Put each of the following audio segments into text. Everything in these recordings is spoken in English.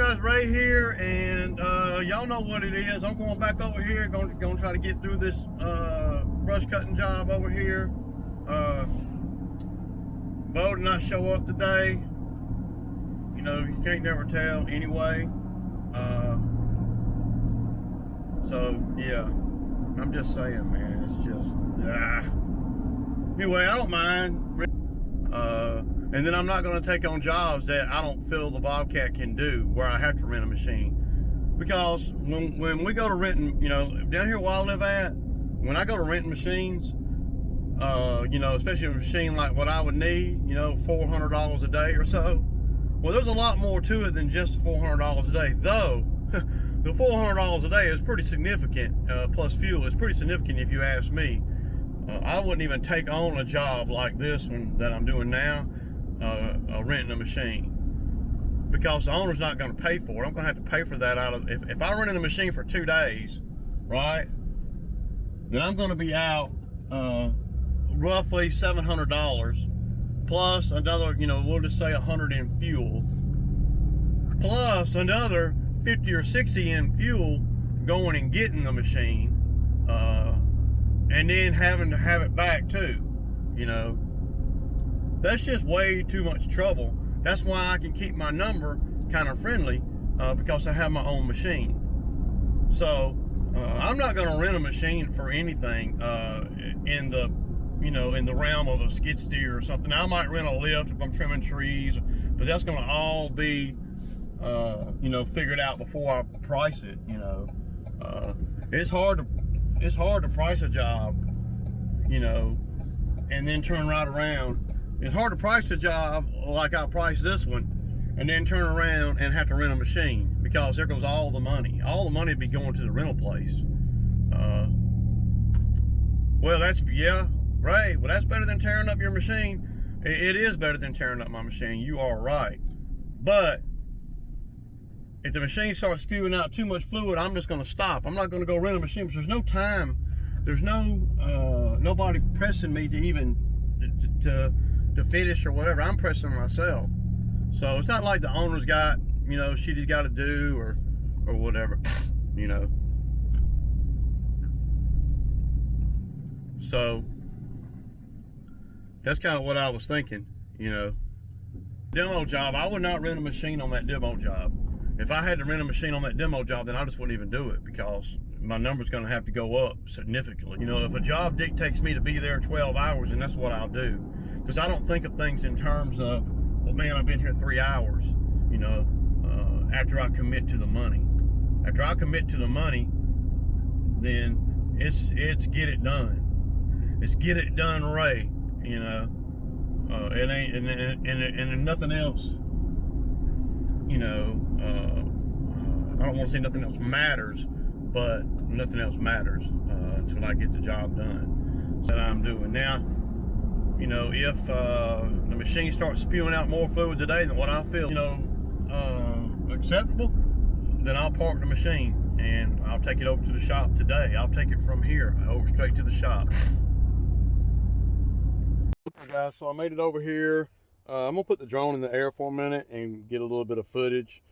guys, Ray here, and y'all know what it is. I'm going back over here, going to try to get through this brush cutting job over here. Bo did not show up today. You know, you can't never tell anyway. So yeah, I'm just saying, man, it's just anyway, I don't mind. And then I'm not going to take on jobs that I don't feel the Bobcat can do, where I have to rent a machine. Because when we go to renting, you know, down here where I live at, when I go to renting machines, you know, especially a machine like what I would need, you know, $400 a day or so. Well, there's a lot more to it than just $400 a day, though. The $400 a day is pretty significant, plus fuel is pretty significant if you ask me. I wouldn't even take on a job like this one that I'm doing now, renting a machine, because the owner's not going to pay for it. I'm going to have to pay for that out of, if I rented a machine for 2 days, right, then I'm going to be out roughly $700 plus another, you know, we'll just say 100 in fuel, plus another 50 or 60 in fuel going and getting the machine, and then having to have it back too. You know, that's just way too much trouble. That's why I can keep my number kind of friendly, because I have my own machine. So I'm not going to rent a machine for anything in the, you know, in the realm of a skid steer or something. I might rent a lift if I'm trimming trees, but that's going to all be you know, figured out before I price it. You know, it's hard to price a job, you know, and then turn right around. It's hard to price a job like I priced this one, and then turn around and have to rent a machine, because there goes all the money. All the money would be going to the rental place. Well, that's, yeah, right. Well, that's better than tearing up your machine. It is better than tearing up my machine. You are right. But if the machine starts spewing out too much fluid, I'm just going to stop. I'm not going to go rent a machine, because there's no time. There's no nobody pressing me to even to finish or whatever. I'm pressing myself. So it's not like the owner's got, you know, shit he's got to do or whatever, you know. So that's kind of what I was thinking, you know. Demo job, I would not rent a machine on that demo job. If I had to rent a machine on that demo job, then I just wouldn't even do it, because my number's going to have to go up significantly. You know, if a job dictates me to be there 12 hours, then that's what I'll do. Because I don't think of things in terms of, well, man, I've been here 3 hours, you know, after I commit to the money. After I commit to the money, then it's get it done. It's get it done, Ray, you know. It ain't, and nothing else, you know, I don't want to say nothing else matters, but nothing else matters until I get the job done that I'm doing. Now, you know, if the machine starts spewing out more fluid today than what I feel, you know, acceptable, then I'll park the machine and I'll take it over to the shop today. I'll take it from here over straight to the shop. Okay guys, so I made it over here. I'm gonna put the drone in the air for a minute and get a little bit of footage.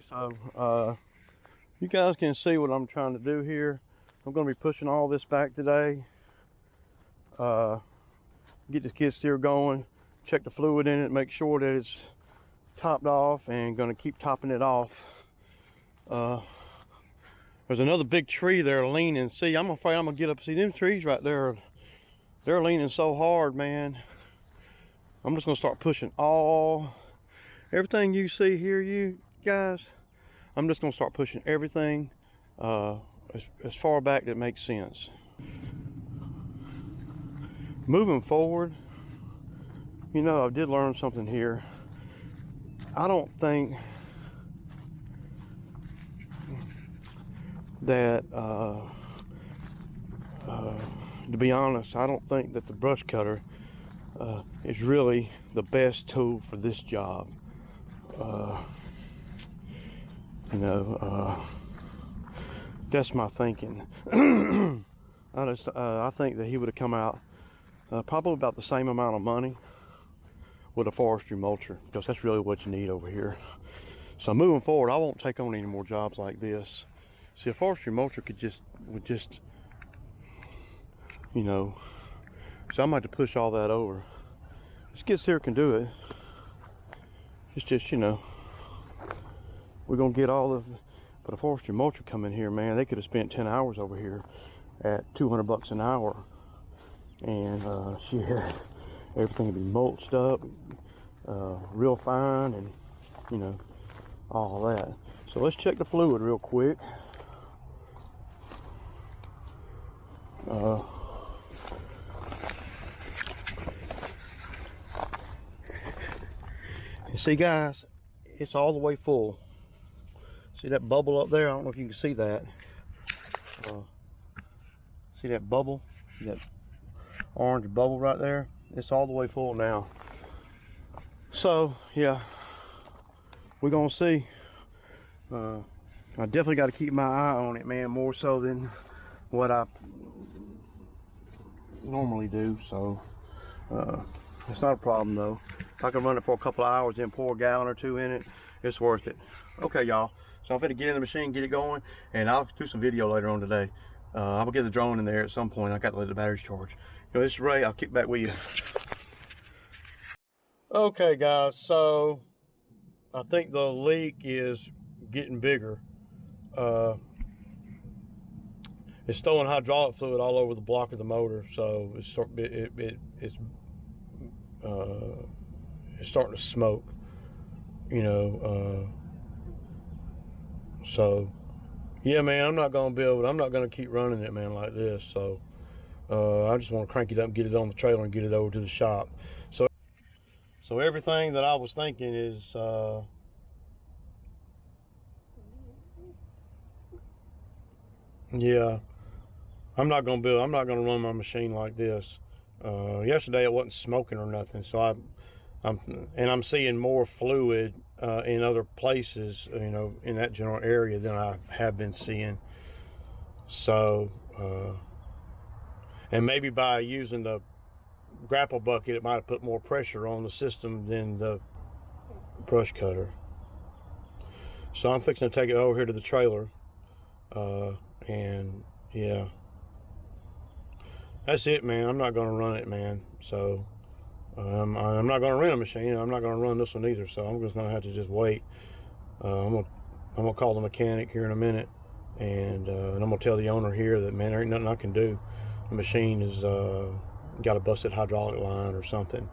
So you guys can see what I'm trying to do here. I'm going to be pushing all this back today, get this skid steer going, check the fluid in it, make sure that it's topped off, and going to keep topping it off. There's another big tree there leaning. See, I'm afraid I'm gonna get up. See them trees right there, they're leaning so hard, man. I'm just gonna start pushing everything you see here, you guys. I'm just gonna start pushing everything as far back that makes sense. Moving forward, you know, I did learn something here. I don't think that, to be honest, I don't think that the brush cutter is really the best tool for this job. You know, that's my thinking. I think that he would have come out probably about the same amount of money with a forestry mulcher, because that's really what you need over here. So moving forward, I won't take on any more jobs like this. See, a forestry mulcher would just, you know, so I might have to push all that over. This skid steer can do it. It's just, you know, we're gonna get all of, but a forestry mulcher come in here, man, they could have spent 10 hours over here at 200 bucks an hour. And shit, everything would be mulched up, real fine, and, you know, all that. So let's check the fluid real quick. You see, guys, it's all the way full. See that bubble up there? I don't know if you can see that. See that bubble? That orange bubble right there? It's all the way full now. So yeah, we're gonna see. I definitely got to keep my eye on it, man, more so than what I normally do. So it's not a problem though. If I can run it for a couple of hours, then pour a gallon or two in it, it's worth it. Okay, y'all, so I'm gonna get in the machine, get it going, and I'll do some video later on today. I'm gonna get the drone in there at some point. I got to let the batteries charge. You know, this is Ray. I'll kick back with you. Okay, guys, so I think the leak is getting bigger. It's throwing hydraulic fluid all over the block of the motor, so it's starting to smoke, you know. So yeah, man, I'm not gonna keep running it, man, like this. So I just want to crank it up and get it on the trailer and get it over to the shop. So everything that I was thinking is yeah, I'm not gonna run my machine like this. Yesterday it wasn't smoking or nothing, so I'm seeing more fluid in other places, you know, in that general area than I have been seeing. So and maybe by using the grapple bucket, it might have put more pressure on the system than the brush cutter. So I'm fixing to take it over here to the trailer, and yeah, that's it, man. I'm not gonna run it, man. So I'm not gonna rent a machine. I'm not gonna run this one either. So I'm just gonna have to just wait. I'm gonna call the mechanic here in a minute, and I'm gonna tell the owner here that, man, there ain't nothing I can do. The machine is got a busted hydraulic line or something.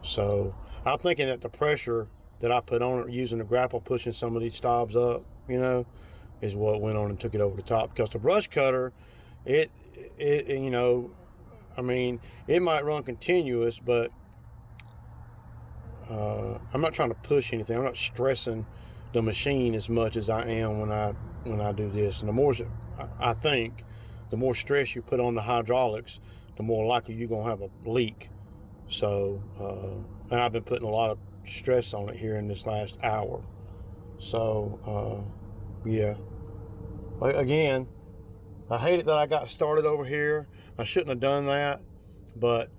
So I'm thinking that the pressure that I put on it using the grapple, pushing some of these stobs up, you know, is what went on and took it over the top. Because the brush cutter, it you know, I mean, it might run continuous, but I'm not trying to push anything. I'm not stressing the machine as much as I am when I do this. And the more, I think, the more stress you put on the hydraulics, the more likely you're gonna have a leak. So and I've been putting a lot of stress on it here in this last hour. So yeah, again, I hate it that I got started over here. I shouldn't have done that, but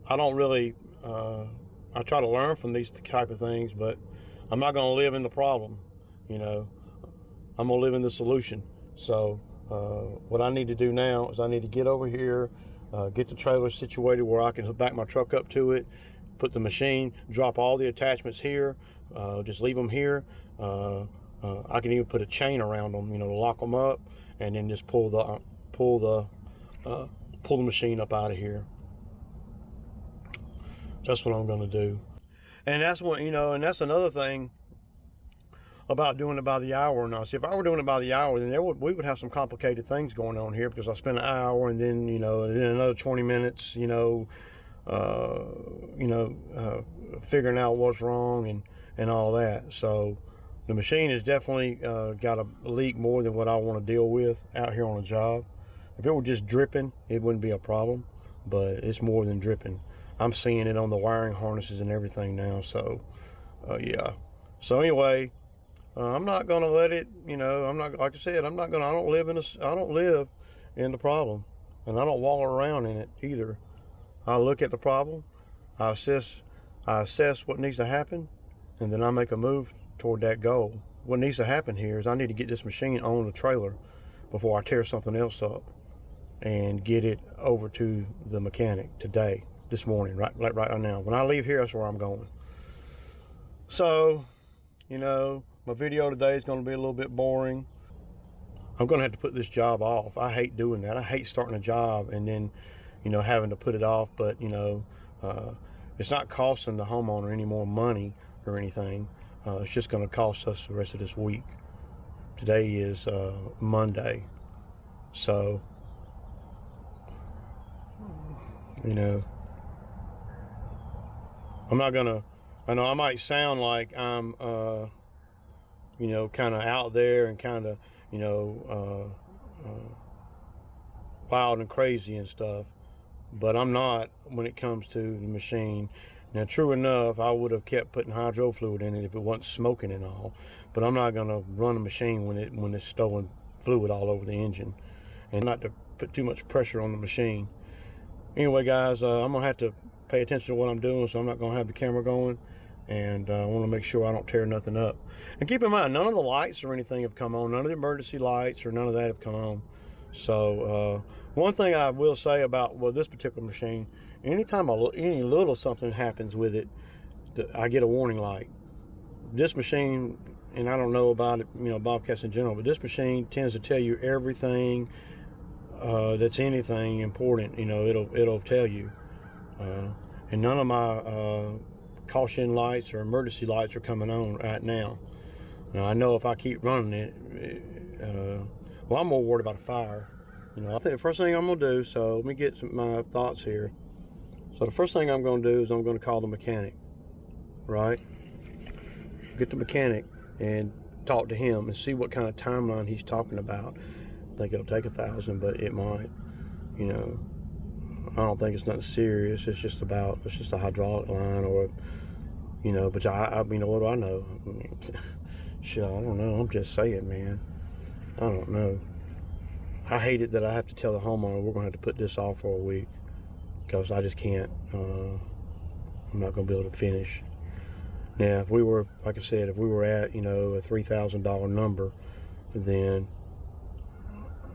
I don't really I try to learn from these type of things, but I'm not gonna live in the problem, you know. I'm gonna live in the solution. So what I need to do now is I need to get over here, get the trailer situated where I can back my truck up to it, put the machine, drop all the attachments here, just leave them here. I can even put a chain around them, you know, to lock them up, and then just pull the machine up out of here. That's what I'm gonna do. And that's what, you know, and that's another thing. about doing it by the hour or not. See, if I were doing it by the hour, then we would have some complicated things going on here, because I spend an hour and then, you know, and then another 20 minutes, figuring out what's wrong and all that. So the machine has definitely got a leak more than what I want to deal with out here on a job. If it were just dripping, it wouldn't be a problem, but it's more than dripping. I'm seeing it on the wiring harnesses and everything now. So yeah. So anyway, I'm not gonna let it, I'm not, like I said, I don't live in the problem, and I don't wallow around in it either. I look at the problem, I assess what needs to happen, and then I make a move toward that goal. What needs to happen here is I need to get this machine on the trailer before I tear something else up, and get it over to the mechanic today, this morning, right now. When I leave here, that's where I'm going. So, my video today is going to be a little bit boring. I'm going to have to put this job off. I hate doing that. I hate starting a job and then, having to put it off. But, it's not costing the homeowner any more money or anything. It's just going to cost us the rest of this week. Today is Monday. So, I'm not going to, I know I might sound like I'm, kind of out there and kind of, wild and crazy and stuff, but I'm not when it comes to the machine. Now, true enough, I would have kept putting hydro fluid in it if it wasn't smoking and all, but I'm not going to run a machine when it's stolen fluid all over the engine, and not to put too much pressure on the machine. Anyway, guys, I'm going to have to pay attention to what I'm doing, so I'm not going to have the camera going, and I want to make sure I don't tear nothing up. And keep in mind, none of the lights or anything have come on. None of the emergency lights or none of that have come on. So one thing I will say about this particular machine, anytime any little something happens with it, I get a warning light. This machine, and I don't know about it, Bobcats in general, but this machine tends to tell you everything that's anything important. It'll tell you. And none of my caution lights or emergency lights are coming on right now. Now, I know if I keep running it, well, I'm more worried about a fire. I think the first thing I'm going to do, so let me get my thoughts here. So the first thing I'm going to do is I'm going to call the mechanic, right? Get the mechanic and talk to him and see what kind of timeline he's talking about. I think it'll take 1,000, but it might, I don't think it's nothing serious. It's just a hydraulic line, or, but I mean, what do I know? Shit, I don't know. I'm just saying, man. I don't know. I hate it that I have to tell the homeowner we're going to have to put this off for a week, because I just can't. I'm not going to be able to finish. Now, if we were, like I said, if we were at, a $3,000 number, then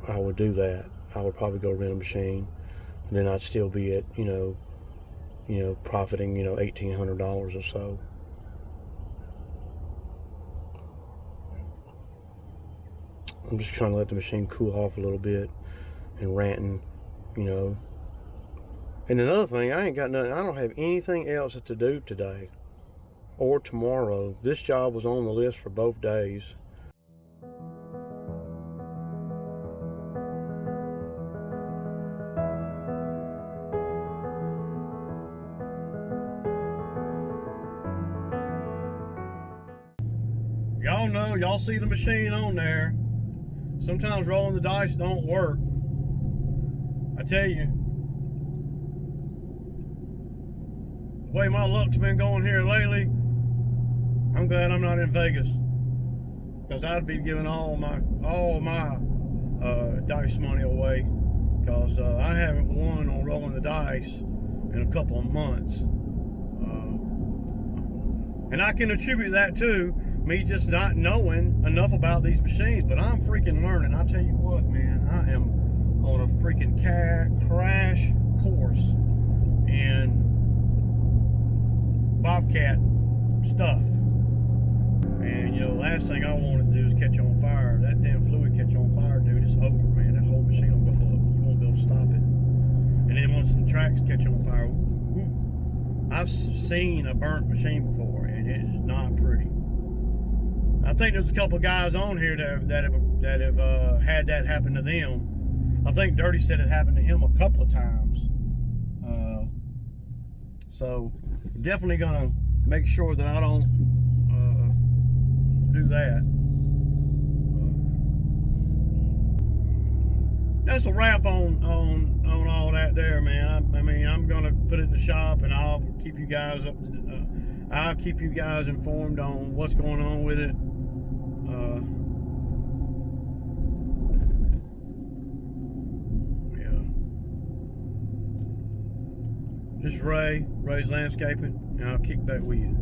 I would do that. I would probably go rent a machine. And then I'd still be at, profiting, $1,800 or so. I'm just trying to let the machine cool off a little bit and ranting, And another thing, I don't have anything else to do today or tomorrow. This job was on the list for both days. Y'all know, y'all see the machine on there. Sometimes rolling the dice don't work. I tell you, the way my luck's been going here lately, I'm glad I'm not in Vegas, because I'd be giving all my dice money away, because I haven't won on rolling the dice in a couple of months, and I can attribute that to me just not knowing enough about these machines. But I'm freaking learning. I tell you what, man, I am on a freaking crash course in Bobcat stuff. And last thing I want to do is catch on fire. That damn fluid catch on fire, dude, it's over, man. That whole machine will go up. You won't be able to stop it. And then once some tracks catch on fire, I've seen a burnt machine before, and it is not pretty. I think there's a couple of guys on here that have had that happen to them. I think Dirty said it happened to him a couple of times. So definitely gonna make sure that I don't do that. That's a wrap on all that there, man. I mean, I'm gonna put it in the shop, and I'll keep you guys I'll keep you guys informed on what's going on with it. Yeah. This is Ray's Landscaping, and I'll kick back with you.